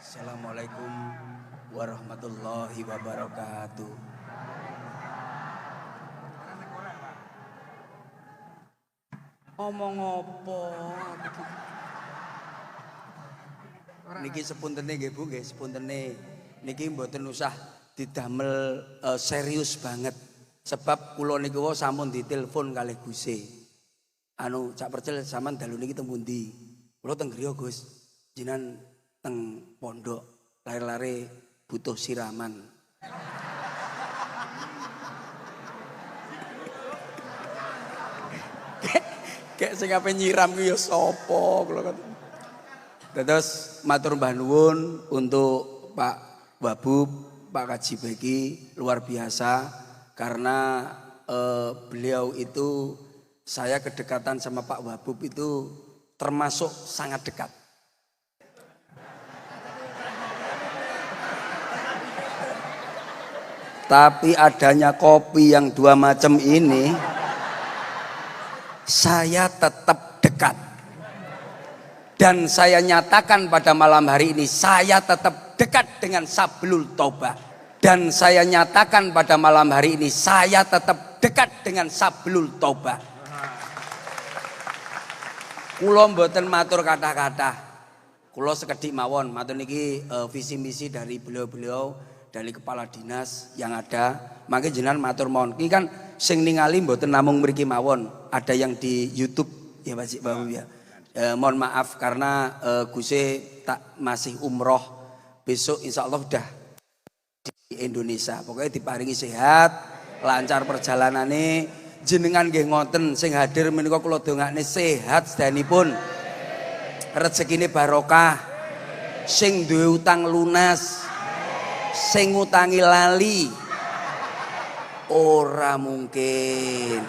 Assalamualaikum warahmatullahi wabarakatuh. Omong apa? Niki sepuntene nggih Bu, nggih sepuntene. Niki mboten usah didamel serius banget. Sebab kula niku sampun ditelepon kalih Guse. Anu cak percel sampean dalu niki teng pundi? Kula teng griya Gus. Jenengan teng pondok lare-lare butuh siraman. Kayak sing ape nyiram ku ya sapa kula kata. Terus matur mbah nuwun untuk Pak Wabub, Pak Kaji Beki luar biasa karena beliau itu saya kedekatan sama Pak Wabub itu termasuk sangat dekat. Tapi adanya kopi yang dua macam ini, saya tetap dekat. Dan saya nyatakan pada malam hari ini, saya tetap dekat dengan Sabilul Taubah. Dan saya nyatakan pada malam hari ini, saya tetap dekat dengan Sabilul Taubah. Kula mboten matur kata-kata. Kula sekedhik mawon, matur niki visi misi dari beliau-beliau, dari kepala dinas yang ada. Mangke jenengan matur mawon. Iki kan sing ningali mboten namung mriki mawon, ada yang di YouTube ya Pak Cik Bahu ya. Mohon maaf karena Guse tak masih umroh. Besok insya Allah udah di Indonesia. Pokoknya diparingi sehat, lancar perjalanane. Jenengan nggih ngoten sing hadir menika kula dongakne sehat sedanipun. Rezekine barokah. Sing duwe utang lunas. Sing ngutangi lali. Ora mungkin.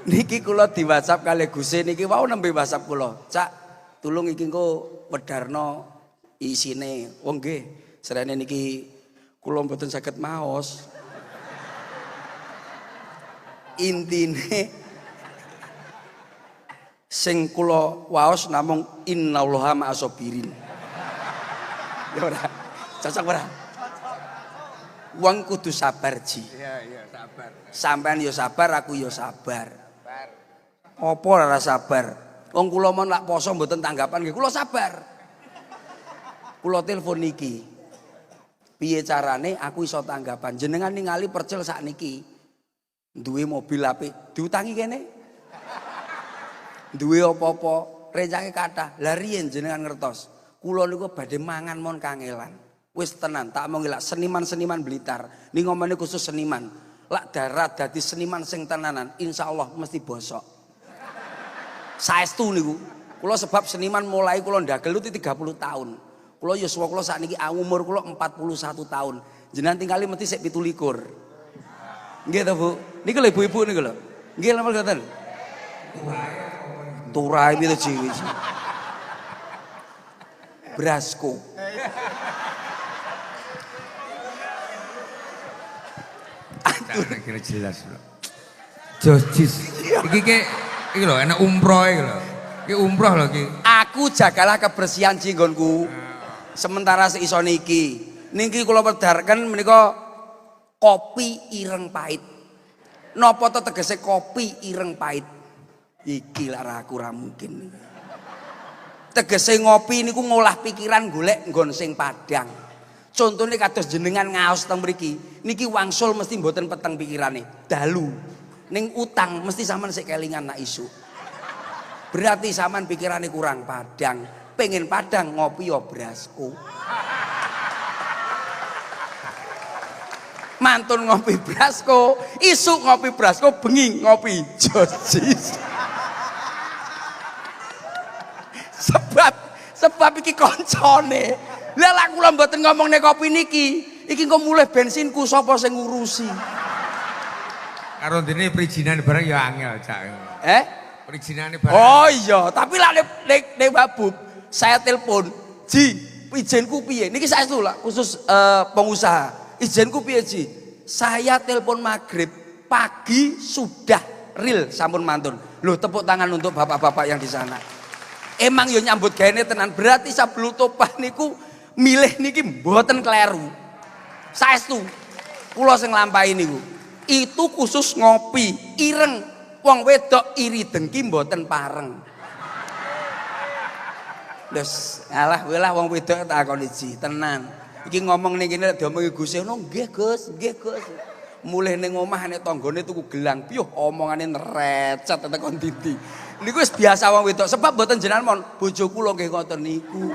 Niki kula di WhatsApp kali Guse niki wau nembe WhatsApp kula. Cak, tulung iki engko wedharno isine. Oh nggih, serene niki kula mboten saged maos. Intine sing kula waos namung innallaha ma'asabirin. Ya ora. Cocok ora? Wong kudu sabar Ji. Iya, sabar. Sampean yo sabar, aku yo sabar. Apa ora sabar? Wong kula mon lak poso mboten tanggapan nggih, kula sabar. Kula telepon niki. Piye carane aku iso tanggapan? Jenengan ningali percel sakniki. Duwe mobil apik, diutangi kene. Duwe apa-apa, rencane kathah. Lah riyen jenengan ngertos, kula niku badhe mangan mon kangelan. Wis tenan, tak mau ngelak seniman-seniman Blitar. Ini ngomongnya khusus seniman. Lak darat dadi seniman sing tenanan, insya Allah mesti bosok. Saestu niku. Kula sebab seniman mulai kula ndagel itu 30 tahun. Kula yuswa kula sakniki umur kula 41 tahun. Jenengan tingali mesti sik 17. Nggih to, Bu? Niku lho ibu-ibu niku lho. Nggih lha mboten. Turai itu jiwi. Brasko. Kira jelas lho. Jojis. Iki lho enak umroh iki lho. Iki umroh lho iki. Aku jagalah kebersihan jenggonku. Sementara seiso niki. Niki kula wedharken menika kopi ireng pahit. Napa to tegese kopi ireng pahit? Iki lak aku ora mungkin. Tegese ngopi niku ngolah pikiran golek nggon sing padang. Contohnya kados jenengan ngaos teng mriki, niki wangsul mesti mboten peteng pikirane. Dalu ning utang mesti sampean sik kelingan nak isu. Berarti sampean pikirane kurang padang. Pengen padang ngopi yo brasko. Mantun ngopi brasko, isu ngopi brasko, bengi ngopi Jojis. Sebab iki koncone. Lah lak kula mboten ngomongne kopi niki, iki engko mulih bensinku sapa sing ngurusi? Karo dene perizinan barang ya angel, Cak. Perizinane barang. Oh iya, tapi lak nek Babub, saya telepon, "Ji, izinku piye?" Niki saestu lah khusus pengusaha. Izinku piye, Ji? Saya telepon maghrib, pagi sudah real sampun mantun. Loh, tepuk tangan untuk bapak-bapak yang di sana. Emang yo nyambut gawe tenan. Berarti Sablu Tobah niku milih niki mboten kleru. Saestu kula sing nglampahi niku. Itu khusus ngopi, ireng. Wong wedok iri dengki mboten pareng. Lus, alah welah wong wedok takon iki tenan. Iki ngomong ning kene diomongi Gus ngono, nggih Gus, nggih Gus. Mulih ning omah nek tanggane tuku gelang, piyuh omongane nerecet tekan ndi. Niku wis biasa wong wedok sebab mboten jenengan mon bojo kula nggih ngoten niku.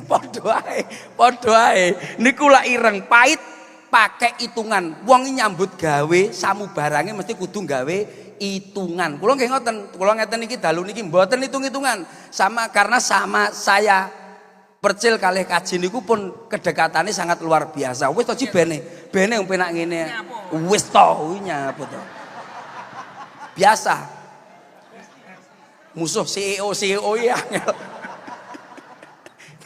Padha ae. Niku lak ireng pahit pakai hitungan. Wong nyambut gawe samu barange mesti kudu gawe hitungan. Kula nggih ngoten, kula ngeten iki dalu niki mboten hitung-hitungan. Karena saya percil kalih kaji niku pun kedekatannya sangat luar biasa. Wis to bene wong penak ngene. Wis to nyapa to. Biasa. Musuh CEO ya angel.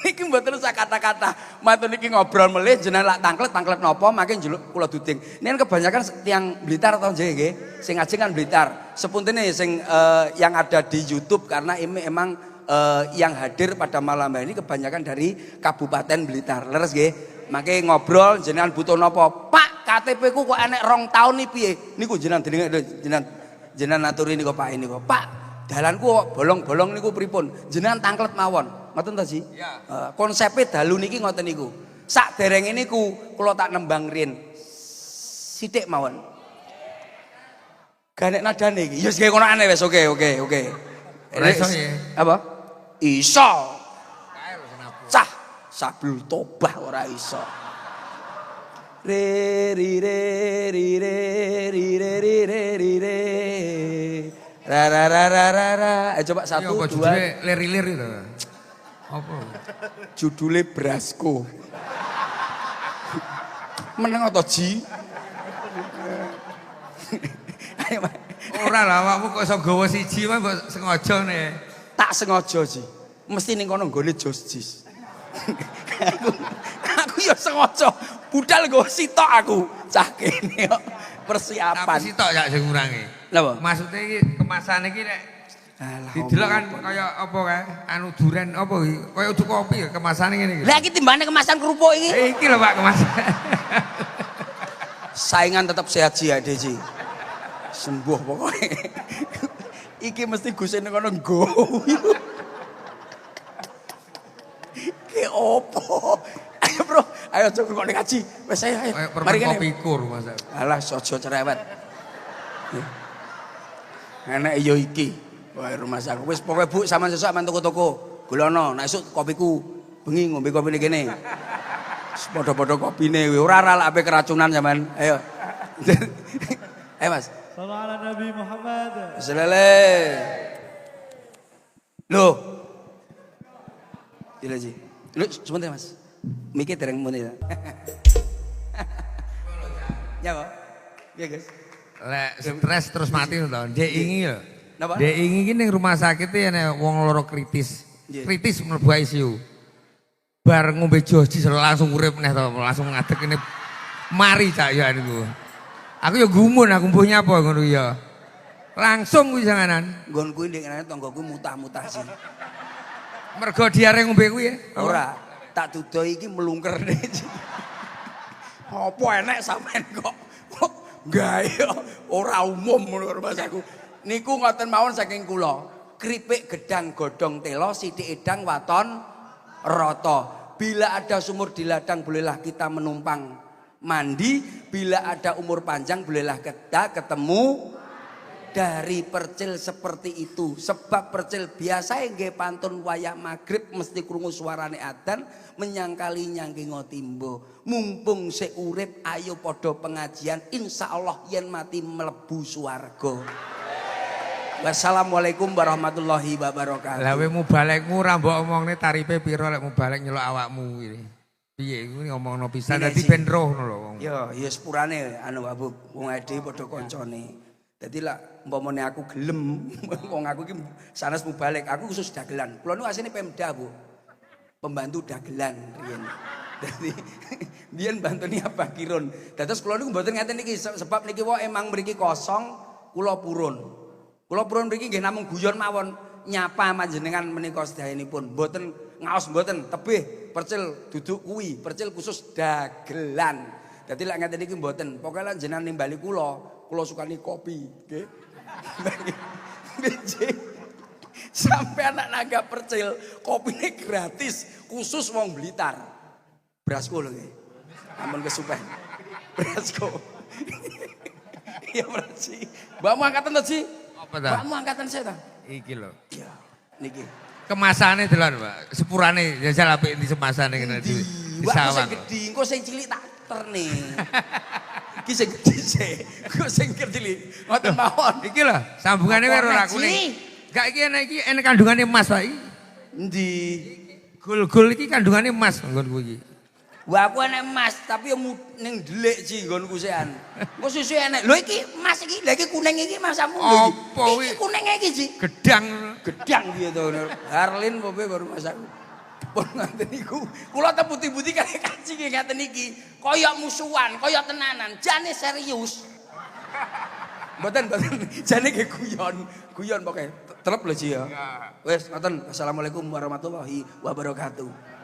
Niki mboten usah kata-kata. Matur niki ngobrol melih jenengan lak tangklet napa makin njeluk kula duding. Ini kan kebanyakan tiang Blitar atau nggih. Sing ngajeng kan Blitar. Sepuntene sing yang ada di YouTube karena ini emang yang hadir pada malam hari ini kebanyakan dari Kabupaten Blitar. Leres nggih. Mangke ngobrol jenengan butuh napa? Pak, KTP ku kok enek 2 tahun nih piye? Niku jenengan aturi niku Pak ini kok. Pak, dalanku kok bolong-bolong niku pripun? Jenengan tangklet mawon. Ngoten ta Ji? Ya. Konsepnya dalu niki ngoten niku. Sak derenge niku kula tak nembang rin. Sithik mawon. Ganek nadane iki. Ya wis ngono aneh wis oke. Ora iso ya. Apa? Iso. Cah, Sablu Tobah ora iso. Re ri re ri re ri re ri re ri re. Ra. Coba 1 2 lir-lir itu. Apa? Judulnya Brasko. Meneng atau Ji? Ayo Mas. Ora lah awakmu kok iso gawa siji wae kok sengaja nih. Tak sengaja Ji. Mesti ning kono nggone Jos Jis. Aku ya sengaja budal nggo sitok aku. Cah kene kok persiapan. Tapi sitok ya sing ngurangi. Napa? Maksudnya iki kemasan iki nek didelok kan kaya apa kae anu duren apa iki kaya uduk kopi ya kemasane ngene iki. Lah iki timbane kemasan kerupuk iki. Iki lho Pak kemasan. Saingan tetap sehat Ji ade Ji. Sembuh pokoknya. Iki mesti Gus ning kono nggo. Ki opo? Ayo Bro, ayo coba kok ngaji. Wes ayo. Mari kene. Kopi kur Mas. Alah sojo cerewet. Enak yo iki. Wah rumah saku wis pokoke Bu sampean sesuk sampean toko-toko. Gulono, nek esuk kopiku bengi ngombe kopi ning kene. Padha-padha kopine ora ape keracunan sampean. Ayo. Ayo Mas. Sallallahu ala Nabi Muhammad. Loh. Gila Ji. Lu sebentar Mas. Mikir dereng muni ya. Ya Pak. Iya guys. Lek stres terus mati to. Dek ingi lho. Napa? Dek ingi iki ning rumah sakit ya nek wong loro kritis. Kritis mlebu ICU. Bar ngombe joji langsung urip neh to, langsung ngadeg ini mari cak ya niku. Aku ya gumun aku mbuh nyapa ngono ya. Langsung kuwi janganan. Nggon kuwi ndek ngene tanggoku mutah-mutah sih. Mergo diare ngombe kuwi ya. Ora, tak dudoh iki melungker nih. Apa enek sampean kok gawe ora umum ngono Mas aku. Niku ngoten mawon saking kula. Kripik gedang godhong telo sithik edang waton rata. Bila ada sumur di ladang bolehlah kita menumpang mandi. Bila ada umur panjang bolehlah kita ketemu dari percil seperti itu. Sebab percil biasa nggih pantun wayah magrib mesti krungu suarane adzan menyangkali nyangkingo timbo. Mumpung sik urip ayo padha pengajian insyaallah yen mati mlebu swarga. Wassalamualaikum warahmatullahi wabarakatuh. Lah kowe mubalekmu ora mbok omongne tarife pira lek mubalek nyeluk awakmu iki. Piye iku ngomongno pisan dadi ben roh ngono lho wong. Ya sepurane anu Abu wong ade padha kancane. Dadi lak umpamane aku gelem wong aku iki sanes mubalek, aku khusus dagelan. Kula niku asline Pemda, Bu. Pembantu dagelan riyen. Dadi biyen bantune Abah Kirun. Dados kula niku mboten ngeten iki sebab niki wae emang mriki kosong kula purun. Kula purun mriki nggih namung guyon mawon. nyapa panjenengan menika sedayanipun mboten ngaos mboten tebih percil duduk kuwi percil khusus dagelan. Dadi lek ngeten iki mboten pokoke lan jenengan nimbali kula sukani kopi nggih. Sampai anak naga percil kopine gratis khusus wong Blitar. Brasko lho nggih. Ampun kesupen. Brasko. Iya berarti. Mbakmu angkatan to, Ji? Apa ta? Mbakmu angkatan saya ta? Iki lho. Iya, niki. Kemasane delon, Pak. Sepurane jajal apik di semasane kene di sawang. sawang. Sing gedhi, engko sing cilik tak terne. Iki sing gedhi sik. Engko sing cilik. Ngoten mawon. Iki lho, sambungane karo ora kuning. Gak iki enek kandungane emas, Pak. Endi? Gul-gul iki kandungane emas nggonku iki. Wah aku enek emas tapi yang ning delik Ji nggonku sekan. Engko susu enek. Lho iki emas iki, lha iki kuning iki masamu lho iki. Apa iki? Iki kuning iki Ji. Gedang. Gedang piye to. Harlin pope baru masak. Pun ngaten niku. Kula teh putih-putih kaya kancing ngaten iki. Kaya musuhan, kaya tenanan, jane serius. Mboten jane ge guyon pokoke. Telep lho Ji ya. Wis ngoten. Assalamualaikum warahmatullahi wabarakatuh.